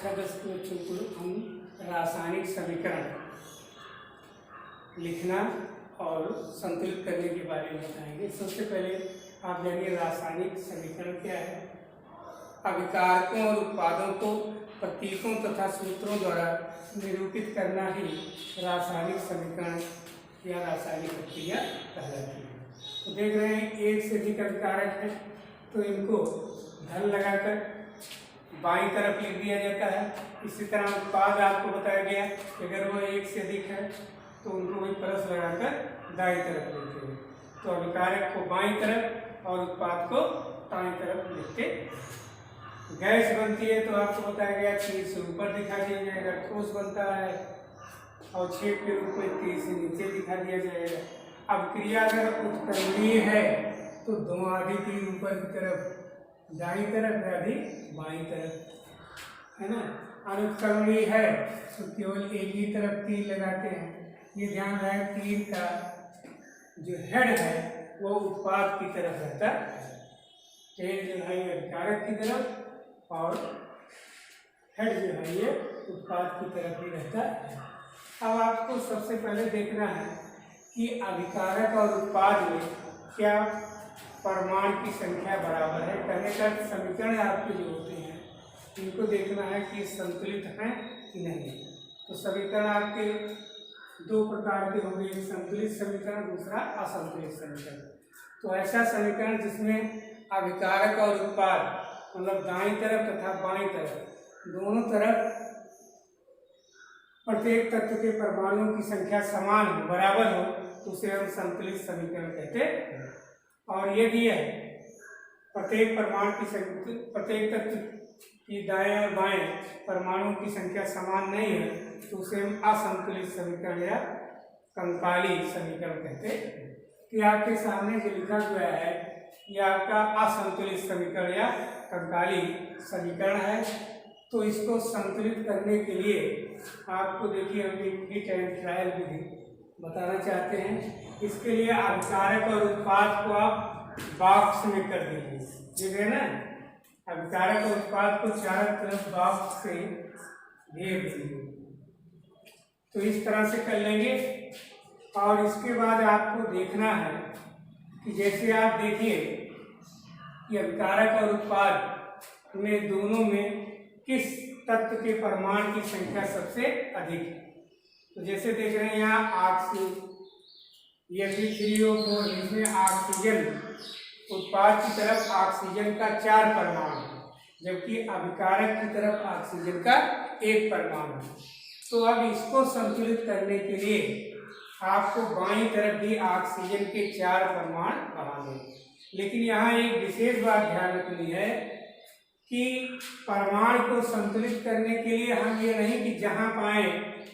कक्षा 10 के बच्चों को हम रासायनिक समीकरण लिखना और संतुलित करने के बारे में बताएंगे। सबसे पहले आप जानिए रासायनिक समीकरण क्या है। अभिकारकों और उत्पादों को प्रतीकों तथा सूत्रों द्वारा निरूपित करना ही रासायनिक समीकरण या रासायनिक प्रक्रिया कहलाती है। तो देख रहे हैं एक से अधिक अभिकारक है तो इनको धन लगाकर बाईं तरफ लिख दिया जाता है। इसी तरह उत्पाद आपको बताया गया कि अगर वह एक से अधिक है तो उनको भी प्लस लगाकर दाईं तरफ लिखते हैं। तो अभिकारक को बाईं तरफ और उत्पाद को दाईं तरफ लिखते। गैस बनती है तो आपको बताया गया तीर से ऊपर दिखा दिया जाएगा। ठोस बनता है और छेद के रूप में तीर से नीचे दिखा दिया जाएगा। अब क्रिया अगर उत्क्रमणीय है तो दो आधी तीर ऊपर की तरफ दाईं तरफ है, आधी बाईं तरफ, है ना। अनुत्क्रमणीय है तो केवल एक ही तरफ तीर लगाते हैं। ये ध्यान रहे तीर का जो हेड है वो उत्पाद की तरफ रहता है। हेड जो है ये अभिकारक की तरफ और हेड जो है ये उत्पाद की तरफ ही रहता है। अब आपको सबसे पहले देखना है कि अभिकारक और उत्पाद में क्या परमाणु की संख्या बराबर है। कहने का समीकरण आपके जो होते हैं इनको देखना है कि संतुलित हैं कि नहीं। तो समीकरण आपके दो प्रकार के होंगे, एक संतुलित समीकरण, दूसरा असंतुलित समीकरण। तो ऐसा समीकरण जिसमें अभिकारक और उत्पाद मतलब दाईं तरफ तथा बाईं तरफ दोनों तरफ प्रत्येक तत्व के परमाणुओं की संख्या समान हो, बराबर हो, तो उसे हम संतुलित समीकरण कहते हैं। और यदि है प्रत्येक परमाणु की प्रत्येक तत्व की दाएं और बाएं परमाणुओं की संख्या समान नहीं है तो उसे हम असंतुलित समीकरण या कंकाली समीकरण कहते हैं। कि आपके सामने जो लिखा हुआ है यह आपका असंतुलित समीकरण या कंकाली समीकरण है। तो इसको संतुलित करने के लिए आपको देखिए हम एक हिट एंड ट्रायल विधि बताना चाहते हैं। इसके लिए अभिकारक और उत्पाद को आप बॉक्स में कर दीजिए, ठीक है ना। अभिकारक और उत्पाद को चारों तरफ बॉक्स से घेर दीजिए। तो इस तरह से कर लेंगे। और इसके बाद आपको देखना है कि जैसे आप देखिए कि अभिकारक और उत्पाद में दोनों में किस तत्व के परमाणु की संख्या सबसे अधिक है। तो जैसे देख रहे हैं यहाँ ऑक्सीजन, ये Fe3O4, इसमें ऑक्सीजन उत्पाद की तरफ ऑक्सीजन का 4 परमाणु है जबकि अभिकारक की तरफ ऑक्सीजन का 1 परमाणु है। तो अब इसको संतुलित करने के लिए आपको बाईं तरफ भी ऑक्सीजन के 4 परमाणु बढ़ाने। लेकिन यहाँ एक विशेष बात ध्यान रखनी है कि परमाणु को संतुलित करने के लिए हम ये नहीं कि जहाँ पाए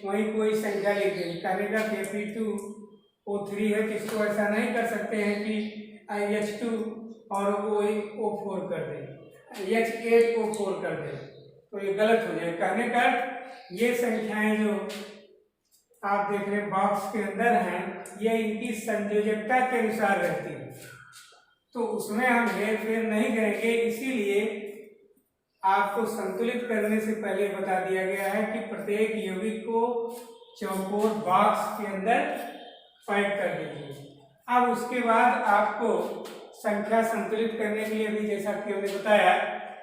वहीं कोई संख्या लिख दें। कहने का Fe2O3 है तो इसको ऐसा नहीं कर सकते हैं कि H2 और O4 कर दें, H8O4 कर दें, तो ये गलत हो जाए। कहने का ये संख्याएं जो आप देख रहे हैं बॉक्स के अंदर हैं ये इनकी संयोजकता के अनुसार रहती है, तो उसमें हम हेर फेर नहीं करेंगे। इसीलिए आपको संतुलित करने से पहले बता दिया गया है कि प्रत्येक यौगिक को चौकोर बॉक्स के अंदर पैक कर दीजिए। अब उसके बाद आपको संख्या संतुलित करने के लिए भी जैसा कि हमने बताया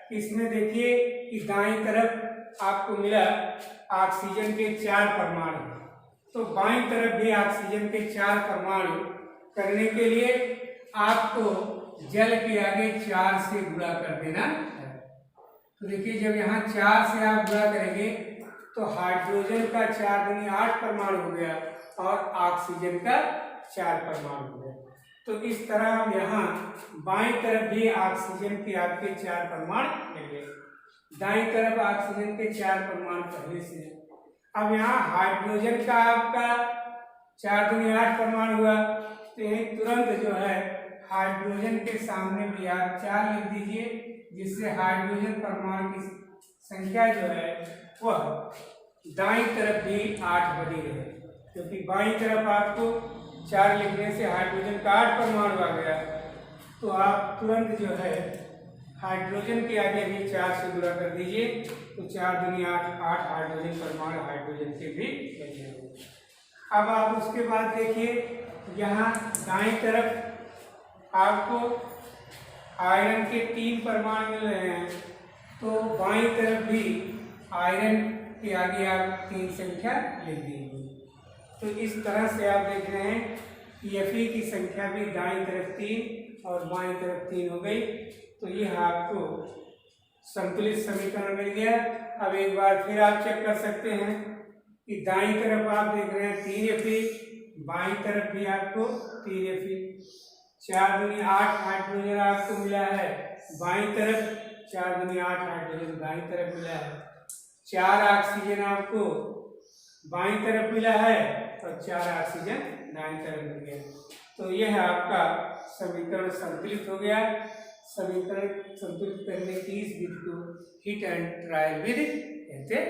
कि इसमें देखिए कि दाईं तरफ आपको मिला ऑक्सीजन के 4 परमाणु, तो बाईं तरफ भी ऑक्सीजन के 4 परमाणु करने के लिए आपको जल के आगे 4 से गुणा कर देना है। तो देखिए जब यहाँ 4 से आप गुणा करेंगे तो हाइड्रोजन का 4 दूनी 8 परमाणु हो गया और ऑक्सीजन का 4 परमाणु हो गया। तो इस तरह हम यहाँ बाईं तरफ भी ऑक्सीजन के आपके 4 परमाणु मिल गए, दाईं तरफ ऑक्सीजन के 4 परमाणु पहले से। अब यहाँ हाइड्रोजन का आपका 4 दूनी 8 परमाणु हुआ तो यही तुरंत जो है हाइड्रोजन के सामने भी आप 4 लिख दीजिए, जिससे हाइड्रोजन परमाणु की संख्या जो है वह दाईं तरफ भी 8 बनी रहे। क्योंकि बाईं तरफ आपको 4 लिखने से हाइड्रोजन का 8 परमाणु आ गया, तो आप तुरंत जो है हाइड्रोजन के आगे भी 4 से गुणा कर दीजिए तो 4 दूनी 8, 8 हाइड्रोजन परमाणु हाइड्रोजन के भी बन जाएंगे। अब आप उसके बाद देखिए यहाँ दाईं तरफ आपको आयरन के 3 परमाणु मिल रहे हैं, तो बाईं तरफ भी आयरन के आगे आप 3 संख्या लिख देंगे। तो इस तरह से आप देख रहे हैं कि Fe की संख्या भी दाईं तरफ 3 और बाईं तरफ 3 हो गई। तो यह आपको संतुलित समीकरण मिल गया। अब एक बार फिर आप चेक कर सकते हैं कि दाईं तरफ आप देख रहे हैं 3 Fe, बाईं तरफ भी आपको 3 Fe, 4 दूनी 8 हाइड्रोजन आपको मिला है बाईं तरफ, 4 दूनी 8 हाइड्रोजन दाईं तरफ मिला है, 4 ऑक्सीजन आपको बाईं तरफ मिला है और 4 ऑक्सीजन दाईं तरफ मिल गया। तो यह आपका समीकरण संतुलित हो गया। समीकरण संतुलित करने की इस विधि को हिट एंड ट्रायल विधि कहते हैं।